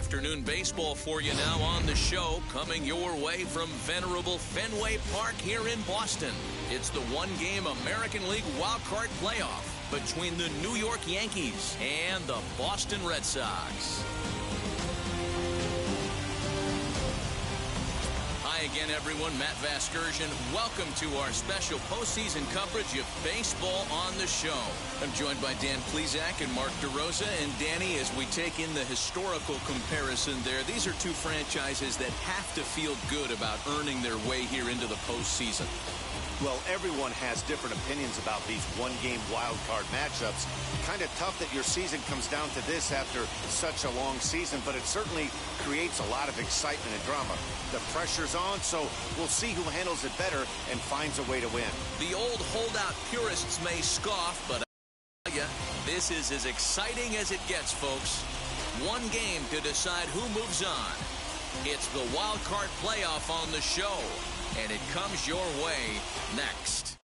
afternoon baseball for you now on the show, coming your way from venerable Fenway Park here in Boston. It's the one-game American League wildcard playoff between the New York Yankees and the Boston Red Sox. Hi again, everyone. Matt Vasgersian. Welcome to our special postseason coverage of baseball on the show. I'm joined by Dan Plesac and Mark DeRosa. And Danny, as we take in the historical comparison there, these are two franchises that have to feel good about earning their way here into the postseason. Well, everyone has different opinions about these one-game wild card matchups. Kind of tough that your season comes down to this after such a long season, but it certainly creates a lot of excitement and drama. The pressure's on, so we'll see who handles it better and finds a way to win. The old holdout purists may scoff, but I tell you, this is as exciting as it gets, folks. One game to decide who moves on. It's the wild card playoff on the show. And it comes your way next.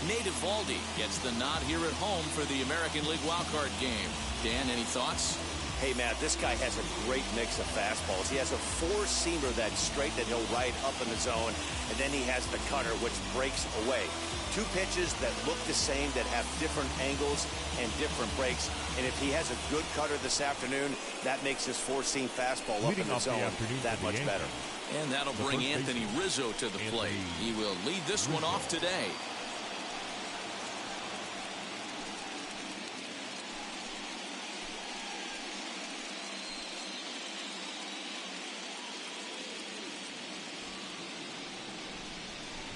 Nate Eovaldi gets the nod here at home for the American League wildcard game. Dan, any thoughts? Hey, Matt, this guy has a great mix of fastballs. He has a four-seamer that's straight that he'll ride up in the zone, and then he has the cutter, which breaks away. Two pitches that look the same, that have different angles and different breaks. And if he has a good cutter this afternoon, that makes his four-seam fastball up in the zone that much better. And that'll bring Anthony Rizzo to the plate. He will lead this one off today.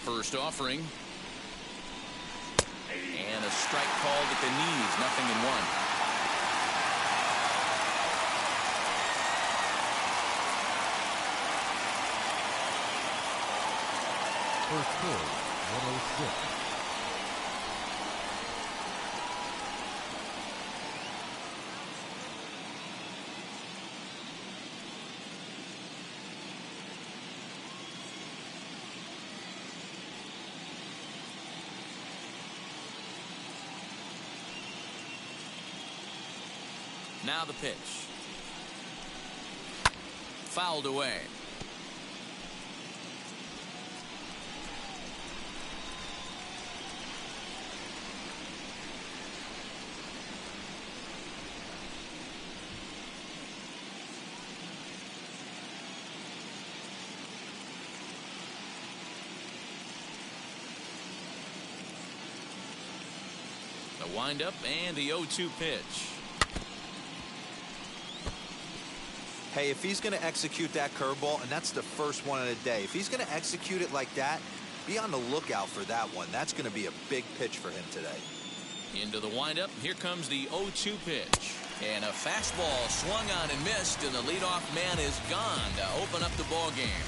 First offering. And a strike called at the knees. 0-1. First pitch, 106. Now the pitch. Fouled away. The windup and the 0-2 pitch. Hey, if he's going to execute that curveball, and that's the first one of the day, if he's going to execute it like that, be on the lookout for that one. That's going to be a big pitch for him today. Into the windup. Here comes the 0-2 pitch. And a fastball swung on and missed, and the leadoff man is gone to open up the ball game.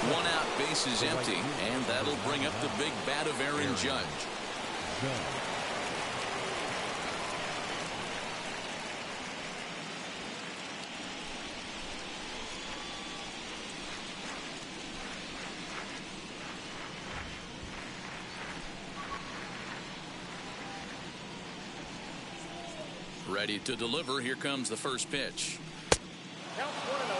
One out, base is empty, and that'll bring up the big bat of Aaron Judge. Ready to deliver. Here comes the first pitch. Count 1-0.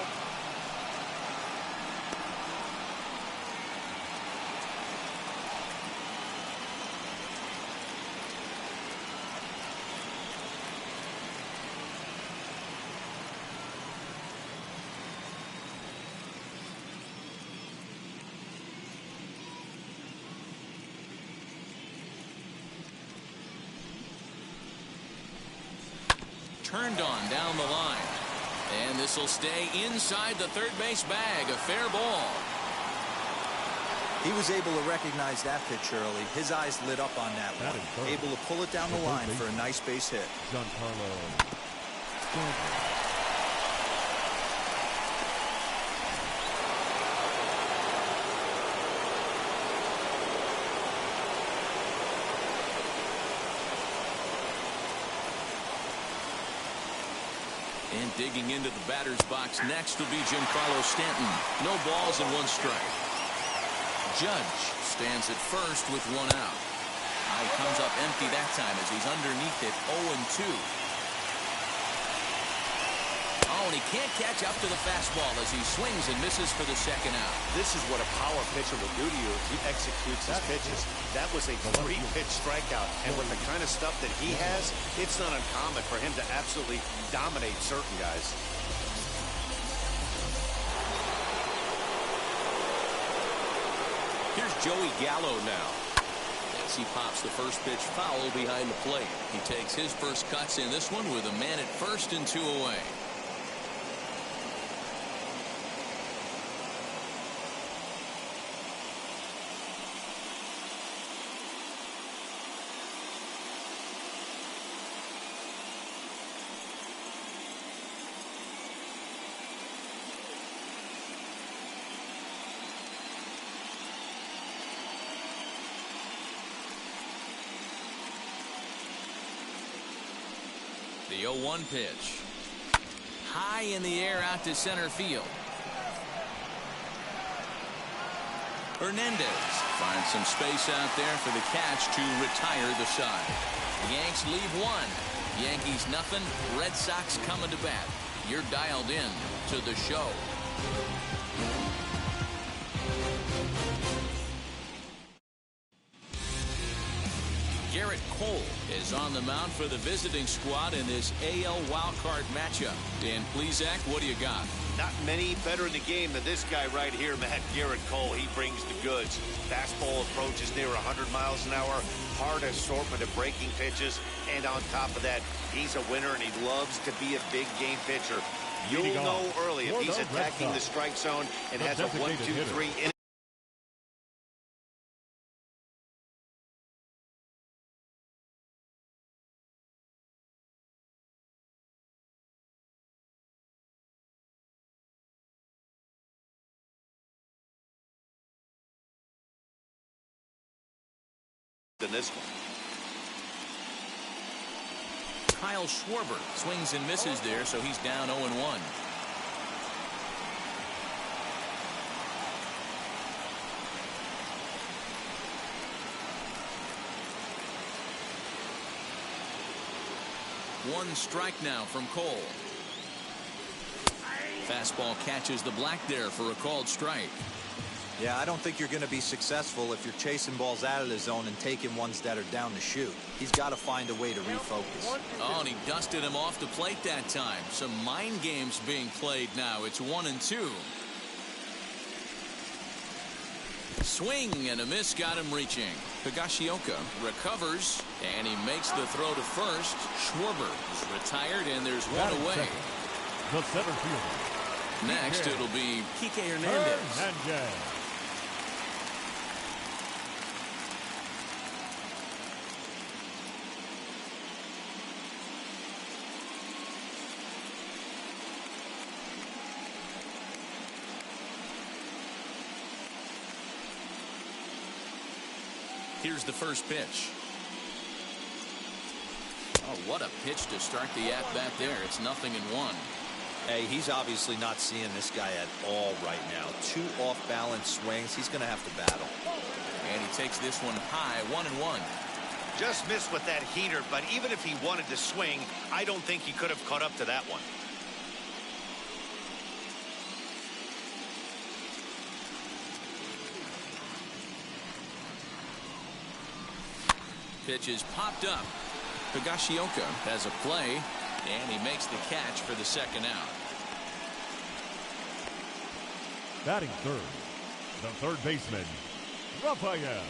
Turned on down the line. And this will stay inside the third base bag. A fair ball. He was able to recognize that pitch early. His eyes lit up on that one. Able to pull it down the line for a nice base hit. And digging into the batter's box next will be Giancarlo Stanton. No balls and one strike. Judge stands at first with one out. He comes up empty that time as he's underneath it 0-2. Oh, and he can't catch up to the fastball as he swings and misses for the second out. This is what a power pitcher will do to you if he executes his pitches. That was a 3-pitch strikeout, and with the kind of stuff that he has, it's not uncommon for him to absolutely dominate certain guys. Here's Joey Gallo now. As he pops the first pitch foul behind the plate. He takes his first cuts in this one with a man at first and 2 away. The 0-1 pitch. High in the air out to center field. Hernandez finds some space out there for the catch to retire the side. The Yanks leave 1. Yankees nothing. Red Sox coming to bat. You're dialed in to the show. Garrett Cole is on the mound for the visiting squad in this AL wildcard matchup. Dan Plesac, what do you got? Not many better in the game than this guy right here, Matt. Garrett Cole. He brings the goods. Fastball approaches near 100 miles an hour. Hard assortment of breaking pitches. And on top of that, he's a winner, and he loves to be a big game pitcher. You'll know early if he's attacking the strike zone and has a 1-2-3 in. In this one. Kyle Schwarber swings and misses there, so he's down 0-1. One strike now from Cole. Fastball catches the black there for a called strike. Yeah, I don't think you're going to be successful if you're chasing balls out of the zone and taking ones that are down the chute. He's got to find a way to refocus. Oh, and he dusted him off the plate that time. Some mind games being played now. It's 1-2. Swing and a miss got him reaching. Higashiyoka recovers, and he makes the throw to first. Schwarber is retired, and there's one away. The center fielder. Next, it'll be Kike Hernandez. Here's the first pitch. Oh, what a pitch to start the at-bat there. It's 0-1. Hey, he's obviously not seeing this guy at all right now. 2 off-balance swings. He's going to have to battle. And he takes this one high, 1-1. Just missed with that heater, but even if he wanted to swing, I don't think he could have caught up to that one. Pitch is popped up. Higashiyoka has a play, and he makes the catch for the second out. Batting third, the third baseman, Rafael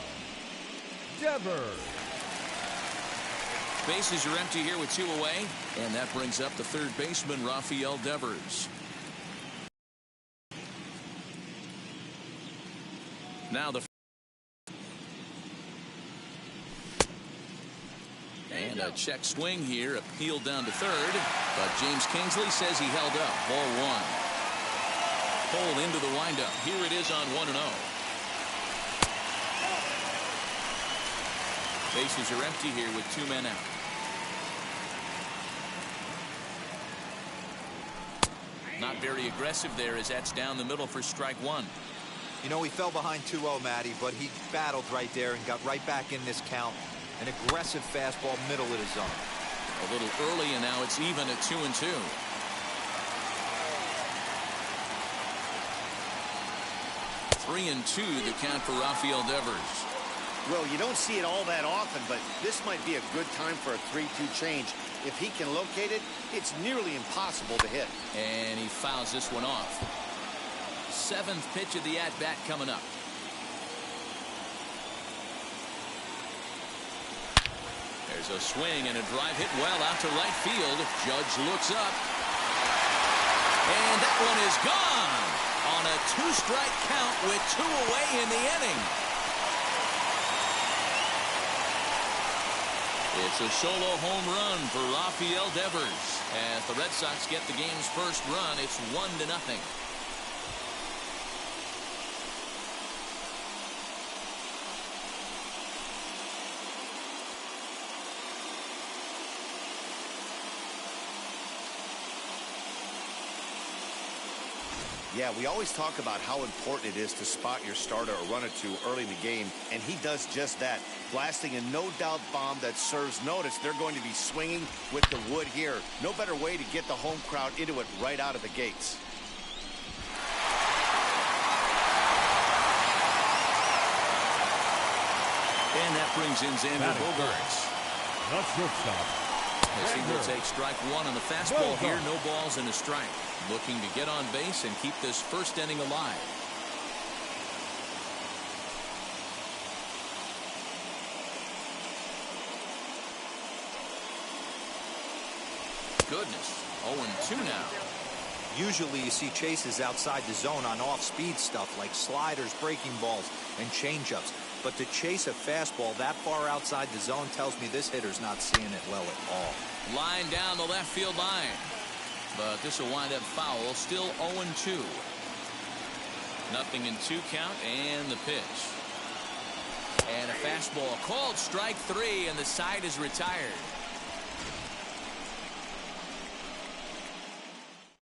Devers. Bases are empty here with 2 away, and that brings up the third baseman, Rafael Devers. Now the and a check swing here, appealed down to third, but James Kingsley says he held up. Ball 1. Cole into the windup. Here it is on 1-0. Bases are empty here with 2 men out. Not very aggressive there as that's down the middle for strike 1. You know, he fell behind 2-0, Matty, but he battled right there and got right back in this count. An aggressive fastball, middle of the zone. A little early, and now it's even at 2-2. 3-2 the count for Rafael Devers. Well, you don't see it all that often, but this might be a good time for a 3-2 change. If he can locate it, it's nearly impossible to hit. And he fouls this one off. 7th pitch of the at-bat coming up. There's a swing and a drive hit well out to right field. Judge looks up. And that one is gone on a 2-strike count with 2 away in the inning. It's a solo home run for Rafael Devers. As the Red Sox get the game's first run, it's 1-0. Yeah, we always talk about how important it is to spot your starter or run it to early in the game, and he does just that, blasting a no-doubt bomb that serves notice. They're going to be swinging with the wood here. No better way to get the home crowd into it right out of the gates. And that brings in Xander Bogaerts. The shortstop. As he will take strike 1 on the fastball here. No balls and a strike. Looking to get on base and keep this first inning alive. Goodness. 0-2 now. Usually you see chases outside the zone on off-speed stuff like sliders, breaking balls, and changeups. But to chase a fastball that far outside the zone tells me this hitter's not seeing it well at all. Line down the left field line. But this will wind up foul. Still 0-2. 0-2 count and the pitch. And a fastball called strike 3, and the side is retired.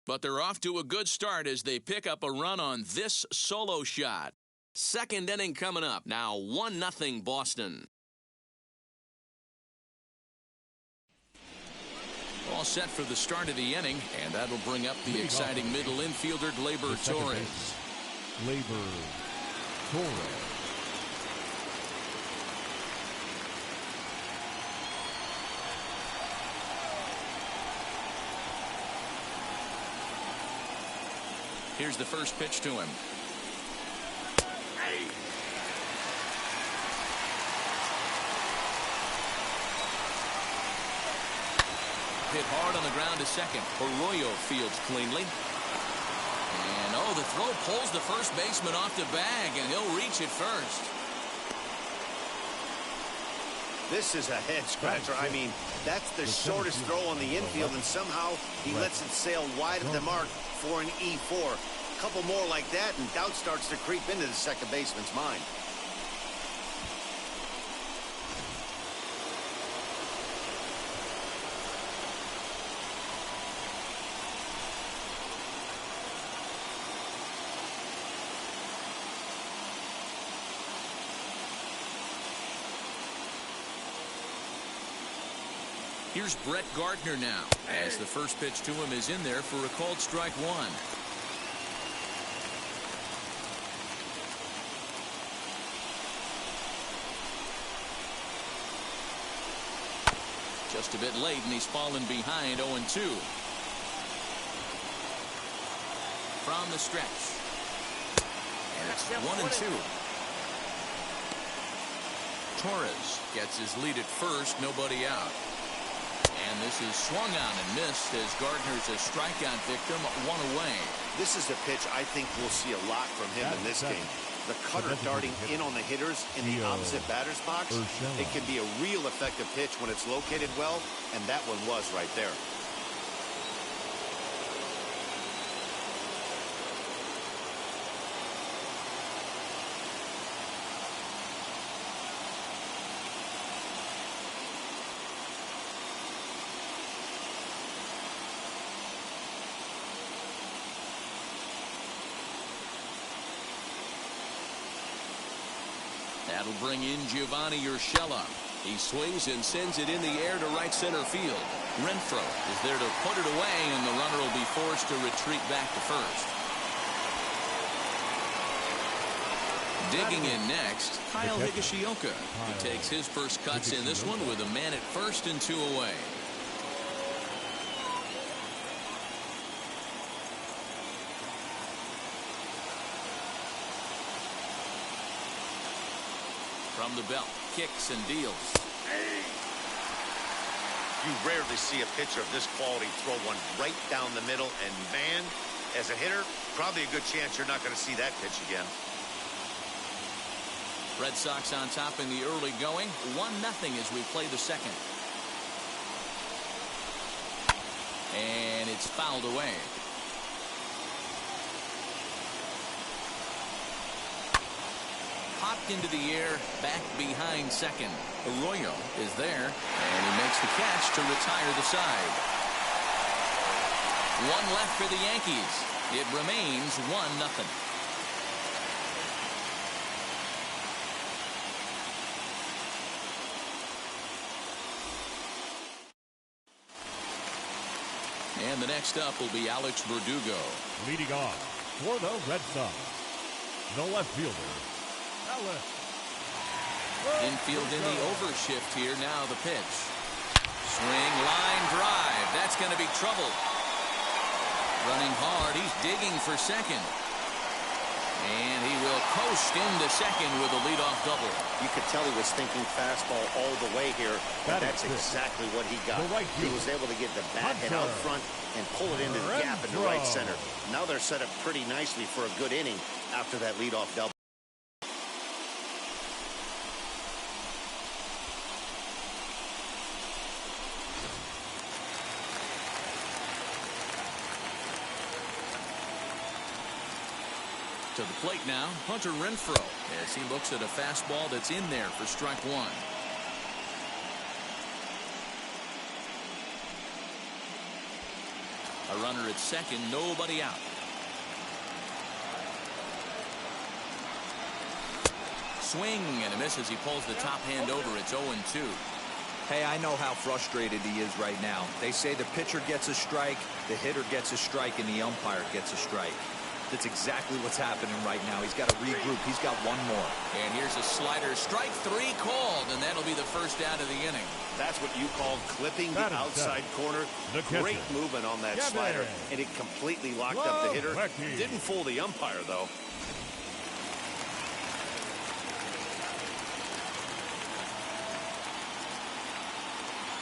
But they're off to a good start as they pick up a run on this solo shot. Second inning coming up. Now 1-0 Boston. All set for the start of the inning, and that'll bring up the exciting middle infielder, Gleyber Torres. Gleyber Torres. Here's the first pitch to him. Hit hard on the ground to second. Arroyo fields cleanly. And the throw pulls the first baseman off the bag, and he'll reach it first. This is a head scratcher. I mean, that's the shortest throw on the infield, and somehow he lets it sail wide of the mark for an E4. A couple more like that, and doubt starts to creep into the second baseman's mind. Here's Brett Gardner now, as the first pitch to him is in there for a called strike 1. Just a bit late, and he's fallen behind 0-2. From the stretch. And it's 1-2. Torres gets his lead at first, nobody out. And this is swung on and missed as Gardner's a strikeout victim, 1 away. This is a pitch I think we'll see a lot from him in this game. The cutter darting in on the hitters in the opposite batter's box. It can be a real effective pitch when it's located well, and that one was right there. That'll bring in Giovanni Urshela. He swings and sends it in the air to right center field. Renfroe is there to put it away, and the runner will be forced to retreat back to first. Digging in next, Higashiyoka. He takes his first cuts in this one with a man at first and 2 away. From the belt, kicks and deals. You rarely see a pitcher of this quality throw one right down the middle, and man, as a hitter, probably a good chance you're not going to see that pitch again. Red Sox on top in the early going, 1-0 as we play the second. And it's fouled away. Popped into the air, back behind second. Arroyo is there, and he makes the catch to retire the side. 1 left for the Yankees. It remains 1-0. And the next up will be Alex Verdugo. Leading off for the Red Sox, the left fielder, Alex. Infield in the overshift here. Now the pitch. Swing, line drive. That's going to be trouble. Running hard. He's digging for second. And he will coast into second with a leadoff double. You could tell he was thinking fastball all the way here. And that's exactly what he got. He was able to get the bat and out front and pull it into the gap in the right center. Now they're set up pretty nicely for a good inning after that leadoff double. To the plate now, Hunter Renfroe, as he looks at a fastball that's in there for strike 1. A runner at second, nobody out. Swing and a miss as he pulls the top hand over. It's 0-2. Hey, I know how frustrated he is right now. They say the pitcher gets a strike, the hitter gets a strike, and the umpire gets a strike. That's exactly what's happening right now. He's got to regroup. He's got one more. And here's a slider. Strike 3 called, and that'll be the first out of the inning. That's what you call clipping the outside corner. Great movement on that slider, and it completely locked up the hitter. Didn't fool the umpire, though.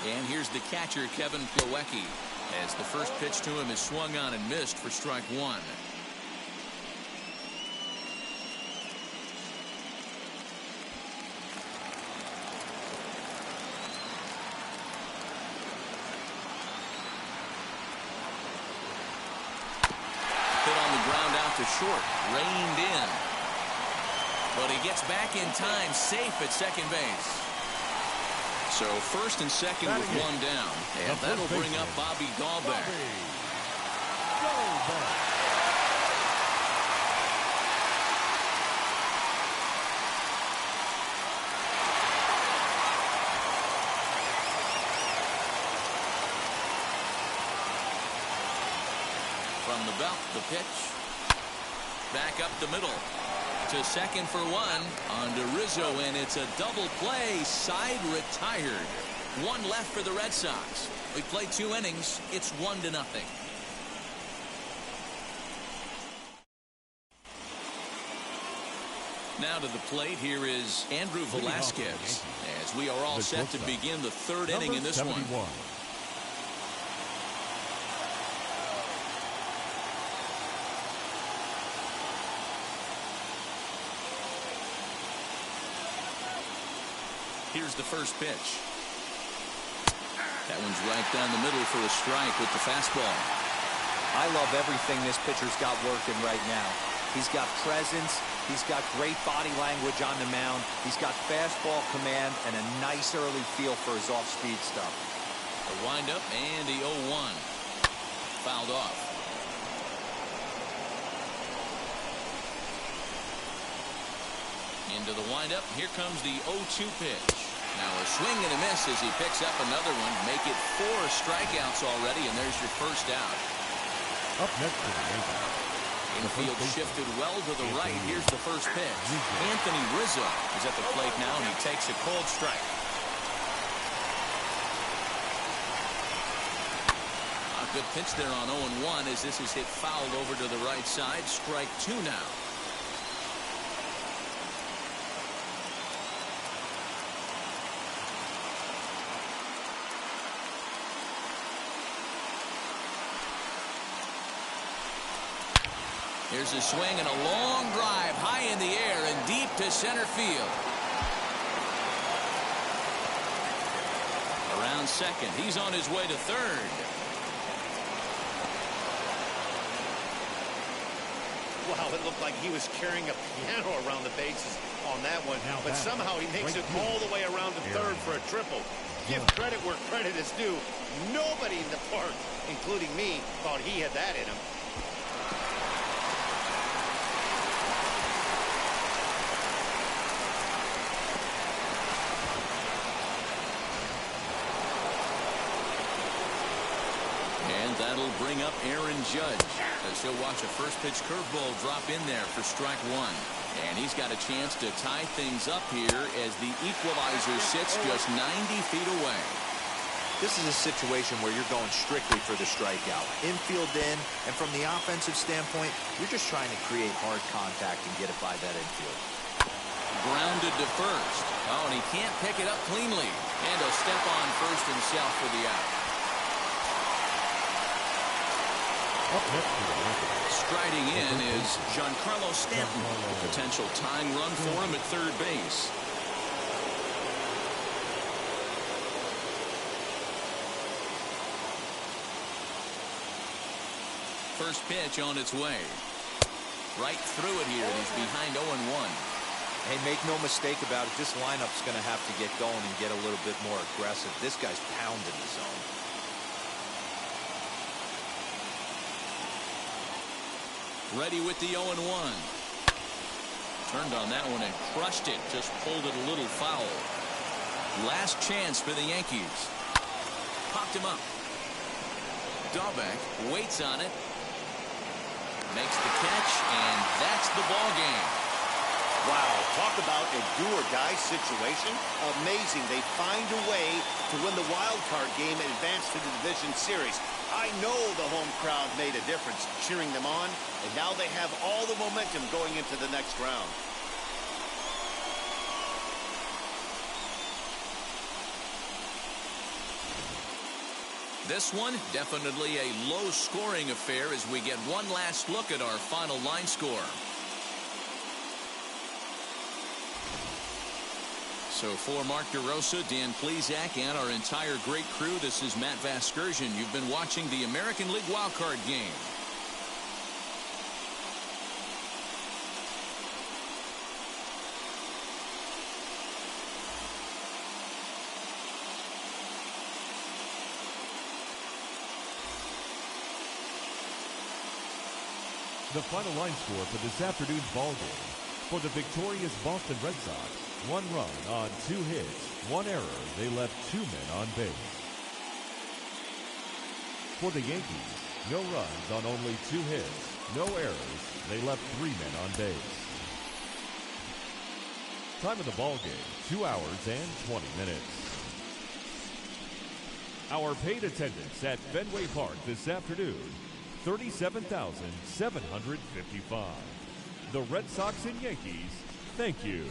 And here's the catcher, Kevin Plawecki, as the first pitch to him is swung on and missed for strike 1. To short, reined in, but he gets back in time, safe at second base. So first and second with 1 down, and that'll bring up Bobby Dahlbeck. From the belt, the pitch. Back up the middle to second for 1 on to Rizzo, and it's a double play. Side retired. 1 left for the Red Sox. We played 2 innings. It's 1-0. Now to the plate, here is Andrew Velasquez, as we are all set to begin the 3rd inning in this one. Here's the first pitch. That one's right down the middle for a strike with the fastball. I love everything this pitcher's got working right now. He's got presence. He's got great body language on the mound. He's got fastball command and a nice early feel for his off-speed stuff. A windup and the 0-1. Fouled off. Into the windup. Here comes the 0-2 pitch. Now a swing and a miss as he picks up another one. Make it 4 strikeouts already, and there's your first out. Up next for the Yankees. Infield shifted well to the right. Here's the first pitch. Anthony Rizzo is at the plate now, and he takes a cold strike. A good pitch there on 0-1 as this is hit fouled over to the right side. Strike 2 now. Here's a swing and a long drive high in the air and deep to center field. Around second. He's on his way to third. Wow, it looked like he was carrying a piano around the bases on that one. But somehow he makes it all the way around to third for a triple. Give credit where credit is due. Nobody in the park, including me, thought he had that in him. That'll bring up Aaron Judge as he'll watch a first pitch curveball drop in there for strike 1. And he's got a chance to tie things up here as the equalizer sits just 90 feet away. This is a situation where you're going strictly for the strikeout. Infield in, and from the offensive standpoint, you're just trying to create hard contact and get it by that infield. Grounded to first. Oh, and he can't pick it up cleanly. And he'll step on first himself for the out. Striding in is Giancarlo Stanton. A potential tying run for him at third base. First pitch on its way. Right through it here, and he's behind 0-1. Hey, make no mistake about it. This lineup's going to have to get going and get a little bit more aggressive. This guy's pounding the zone. Ready with the 0-1. Turned on that one and crushed it. Just pulled it a little foul. Last chance for the Yankees. Popped him up. Dahlbeck waits on it. Makes the catch, and that's the ball game. Wow, talk about a do-or-die situation. Amazing. They find a way to win the wild card game and advance to the division series. I know the home crowd made a difference cheering them on, and now they have all the momentum going into the next round. This one, definitely a low-scoring affair as we get one last look at our final line score. So for Mark DeRosa, Dan Plesac, and our entire great crew, this is Matt Vasgersian. You've been watching the American League wildcard game. The final line score for this afternoon's ball game. For the victorious Boston Red Sox, 1 run on 2 hits, 1 error. They left 2 men on base. For the Yankees, no runs on only 2 hits, no errors. They left 3 men on base. Time of the ball game, 2 hours and 20 minutes. Our paid attendance at Fenway Park this afternoon, 37,755. The Red Sox and Yankees, thank you.